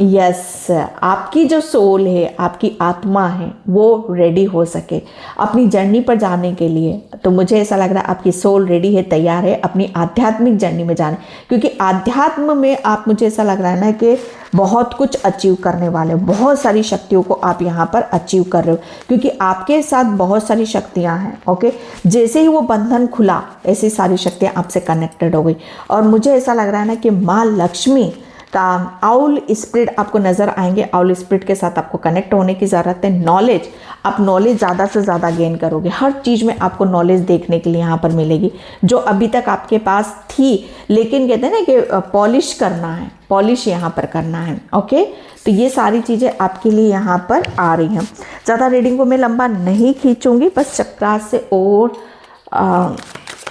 यस, आपकी जो सोल है, आपकी आत्मा है, वो रेडी हो सके अपनी जर्नी पर जाने के लिए। तो मुझे ऐसा लग रहा है आपकी सोल रेडी है, तैयार है अपनी आध्यात्मिक जर्नी में जाने, क्योंकि आध्यात्म में आप, मुझे ऐसा लग रहा है ना कि बहुत कुछ अचीव करने वाले हो, बहुत सारी शक्तियों को आप यहाँ पर अचीव कर रहे हो, क्योंकि आपके साथ बहुत सारी शक्तियाँ हैं। ओके, जैसे ही वो बंधन खुला, ऐसी सारी शक्तियाँ आपसे कनेक्टेड हो गई और मुझे ऐसा लग रहा है ना कि माँ लक्ष्मी का आउल स्पिरिट आपको नज़र आएंगे। आउल स्पिरिट के साथ आपको कनेक्ट होने की ज़रूरत है। नॉलेज, आप नॉलेज ज़्यादा से ज़्यादा गेन करोगे, हर चीज़ में आपको नॉलेज देखने के लिए यहाँ पर मिलेगी जो अभी तक आपके पास थी, लेकिन कहते हैं ना कि पॉलिश करना है, पॉलिश यहाँ पर करना है। ओके, तो ये सारी चीज़ें आपके लिए यहाँ पर आ रही हैं। ज़्यादा रीडिंग को मैं लंबा नहीं खींचूँगी, बस चक्रा से। और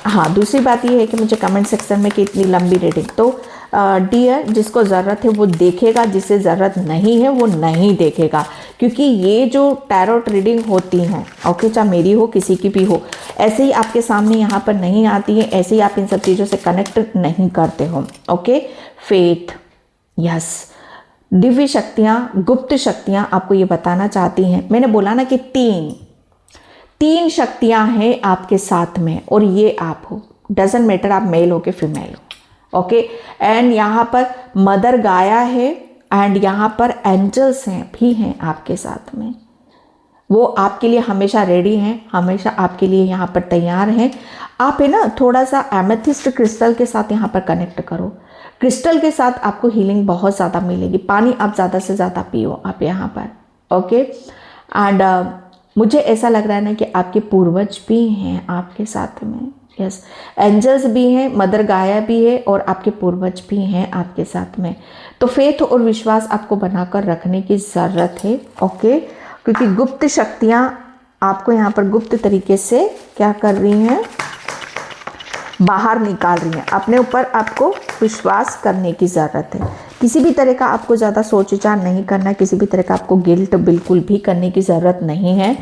हाँ, दूसरी बात ये है कि मुझे कमेंट सेक्शन में कि इतनी लंबी रीडिंग, तो डियर, जिसको ज़रूरत है वो देखेगा, जिसे ज़रूरत नहीं है वो नहीं देखेगा, क्योंकि ये जो टैरोट रीडिंग होती हैं, ओके, चाहे मेरी हो किसी की भी हो, ऐसे ही आपके सामने यहाँ पर नहीं आती है, ऐसे ही आप इन सब चीज़ों से कनेक्ट नहीं करते हो। ओके, फेथ, यस, दिव्य शक्तियाँ, गुप्त शक्तियाँ आपको ये बताना चाहती हैं। मैंने बोला ना कि तीन शक्तियाँ हैं आपके साथ में और ये आप हो, डजेंट मैटर आप मेल हो कि फीमेल हो। ओके, एंड यहाँ पर मदर गाया है एंड यहाँ पर एंजल्स हैं भी हैं आपके साथ में, वो आपके लिए हमेशा रेडी हैं, हमेशा आपके लिए यहाँ पर तैयार हैं। आप है ना, थोड़ा सा एमेथिस्ट क्रिस्टल के साथ यहाँ पर कनेक्ट करो, क्रिस्टल के साथ आपको हीलिंग बहुत ज़्यादा मिलेगी। पानी आप ज़्यादा से ज़्यादा पियो आप यहाँ पर। ओके, एंड मुझे ऐसा लग रहा है ना कि आपके पूर्वज भी हैं आपके साथ में, यस, एंजल्स भी हैं, मदर गाया भी है और आपके पूर्वज भी हैं आपके साथ में। तो फेथ और विश्वास आपको बनाकर रखने की ज़रूरत है। ओके, क्योंकि गुप्त शक्तियाँ आपको यहाँ पर गुप्त तरीके से क्या कर रही हैं, बाहर निकाल रही हैं। अपने ऊपर आपको विश्वास करने की ज़रूरत है। किसी भी तरह का आपको ज़्यादा सोच विचार नहीं करना, किसी भी तरह का आपको गिल्ट बिल्कुल भी करने की ज़रूरत नहीं है।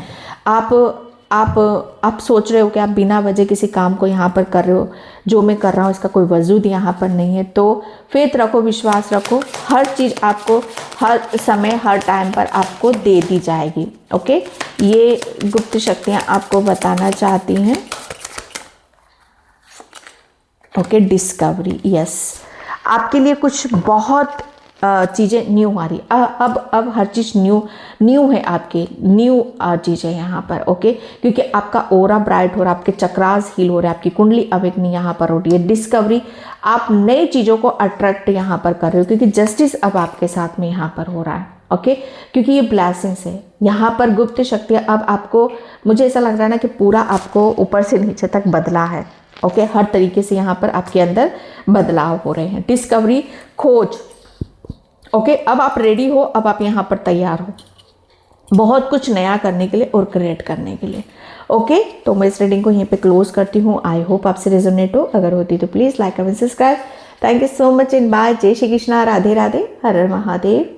आप सोच रहे हो कि आप बिना वजह किसी काम को यहाँ पर कर रहे हो, जो मैं कर रहा हूँ इसका कोई वजूद यहाँ पर नहीं है, तो फेथ रखो, विश्वास रखो, हर चीज़ आपको हर समय हर टाइम पर आपको दे दी जाएगी। ओके, ये गुप्त शक्तियाँ आपको बताना चाहती हैं। ओके, डिस्कवरी, यस, आपके लिए कुछ बहुत चीज़ें न्यू आ रही, अब हर चीज़ न्यू है, आपके न्यू चीज़ें यहाँ पर। ओके, क्योंकि आपका ओरा ब्राइट हो रहा है, आपके चक्रास हील हो रहे हैं, आपकी कुंडली अवेकनिंग यहाँ पर हो रही है, डिस्कवरी, आप नई चीज़ों को अट्रैक्ट यहाँ पर कर रहे हो, क्योंकि जस्टिस अब आपके साथ में यहाँ पर हो रहा है। ओके, क्योंकि ये ब्लेसिंग्स है यहाँ पर। गुप्त शक्तियाँ अब आपको, मुझे ऐसा लग रहा है ना कि पूरा आपको ऊपर से नीचे तक बदला है। ओके, हर तरीके से यहाँ पर आपके अंदर बदलाव हो रहे हैं, डिस्कवरी, खोज। ओके, अब आप रेडी हो, अब आप यहाँ पर तैयार हो बहुत कुछ नया करने के लिए और क्रिएट करने के लिए। ओके, तो मैं इस रीडिंग को यहीं पे क्लोज करती हूँ। आई होप आपसे रेजोनेट हो, अगर होती तो please like comment subscribe. Thank you so much in by. जय श्री कृष्णा, राधे राधे, हर हर महादेव।